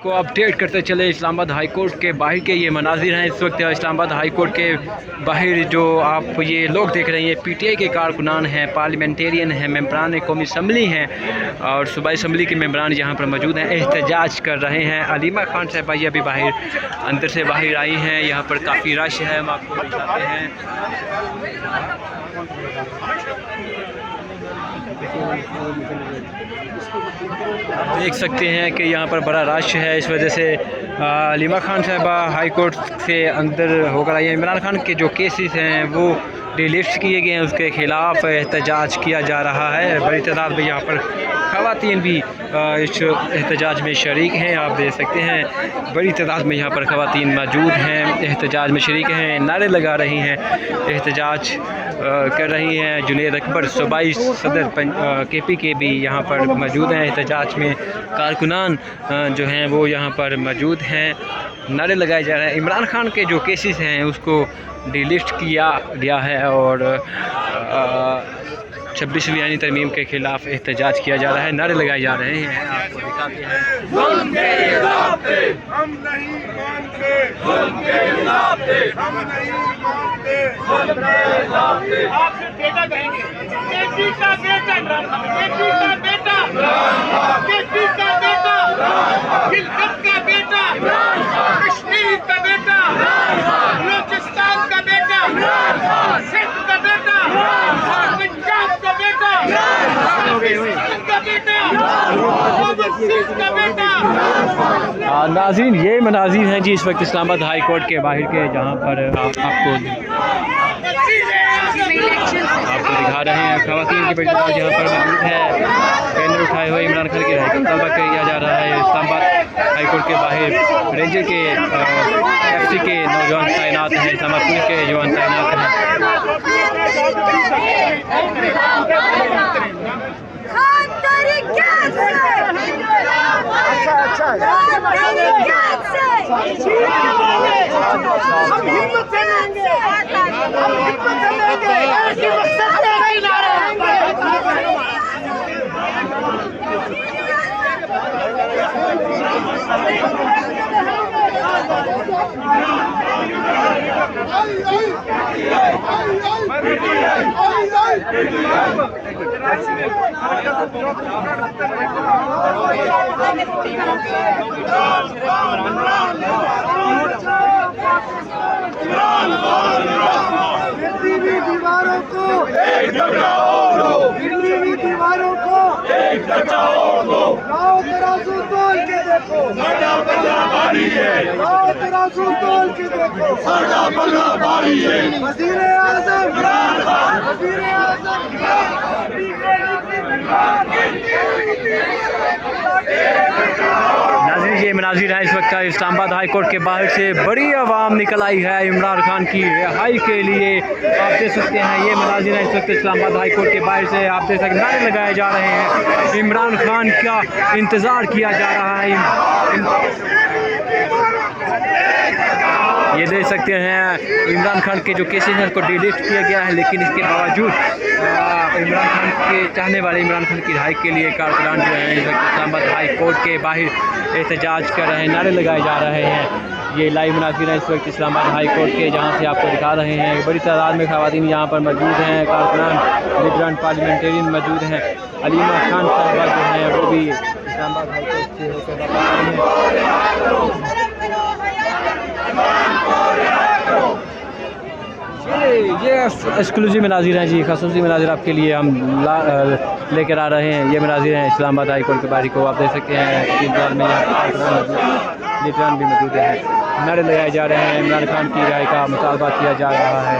आपको अपडेट करते चले इस्लामाबाद हाई कोर्ट के बाहर के ये मनाजिर हैं। इस वक्त इस्लामाबाद हाई कोर्ट के बाहर जो आप ये लोग देख रहे हैं, पीटीआई के कारकुनान हैं, पार्लियामेंटेरियन हैं, मेंबरान कौमी असम्बली हैं और सूबाई असम्बली के मेंबरान यहाँ पर मौजूद हैं, एहतजाज कर रहे हैं। अलीमा खान साहबा अभी बाहर अंदर से बाहर आई हैं। यहाँ पर काफ़ी रश है, हम आपको दिखाते हैं। आप देख सकते हैं कि यहाँ पर बड़ा रश है। इस वजह से अलीमा खान साहबा हाई कोर्ट से अंदर होकर आई हैं। इमरान खान के जो केसेस हैं वो डिलिस्ट किए गए हैं, उसके ख़िलाफ़ एहतजाज किया जा रहा है। बड़ी तादाद में यहाँ पर ख़वातीन भी इस एहतजाज में शरीक हैं। आप देख सकते हैं बड़ी तादाद में यहाँ पर ख़वातीन मौजूद हैं, एहतजाज में शरीक हैं, नारे लगा रही हैं, एहतजाज कर रही हैं। जुनेद अकबर सूबाई सदर KP के भी यहाँ पर मौजूद हैं। एहतजाज में कारकुनान जो हैं वो यहाँ पर मौजूद हैं, नारे लगाए जा रहे हैं। इमरान खान के जो केसेस हैं उसको डिलिस्ट किया गया है और 26वीं आईनी तरमीम के ख़िलाफ़ एहतजाज किया जा रहा है, नारे लगाए जा रहे हैं। आपको दिखाते हैं। नाज़रीन, ये मनाज़िर हैं जी इस वक्त इस्लामाबाद हाई कोर्ट के बाहर के, जहाँ पर आपको दिखा रहे हैं। ख़वातीन की बड़ी तादाद यहाँ पर मौजूद है। बैनर उठाए हुए इमरान खान की राय का तलबा किया जा रहा है। इस्लामाबाद हाई कोर्ट के बाहर रेंजर के FC के नौजवान तैनात हैं, इस्लामाबाद पुलिस के जवान तैनात हैं। दीवारों को दीवारों को लाओ तराजू तोल के देखो, लाओ तराजू तोल के देखो। वज़ीर आज़म नाज़रीन, ये मनाज़िर है इस वक्त का इस्लामाबाद हाई कोर्ट के बाहर से। बड़ी आवाम निकल आई है इमरान खान की रिहाई के लिए। आप देख सकते हैं ये मनाज़िर है इस वक्त इस्लामाबाद हाई कोर्ट के बाहर से। आप देख सकते हैं नारे लगाए जा रहे हैं, इमरान खान का इंतज़ार किया जा रहा है। ये देख सकते हैं इमरान खान के जो केसेस हैं उसको डिलीट किया गया है, लेकिन इसके बावजूद इमरान खान के चाहने वाले इमरान खान की रिहाई के लिए कारकुनान जो हैं इस वक्त इस्लामाबाद हाई कोर्ट के बाहर एहतजाज कर रहे हैं, नारे लगाए जा रहे हैं। ये लाइव मनाज़िर हैं इस वक्त इस्लामाबाद हाई कोर्ट के, जहाँ से आपको दिखा रहे हैं। बड़ी तादाद में ख़वातीन यहाँ पर मौजूद हैं, कारकुनान, लीडरान, पार्लियामेंटेरियन मौजूद हैं। अलीमा खान साहबा जो हैं वो भी इस्लामाबाद हाई कोर्ट से होकर बता रहे हैं। ये एक्सक्लूसिव मनाज़िर हैं जी, खसूसी मनाज़िर आपके लिए हम लेकर आ रहे हैं। ये मनाज़िर हैं इस्लामाबाद हाई कोर्ट के बाहर को। आप देख सकते हैं इंतज़ार में लीडरान भी मौजूद है, नारे लगाए जा रहे हैं, इमरान खान की राय का मुतालबा किया जा रहा है।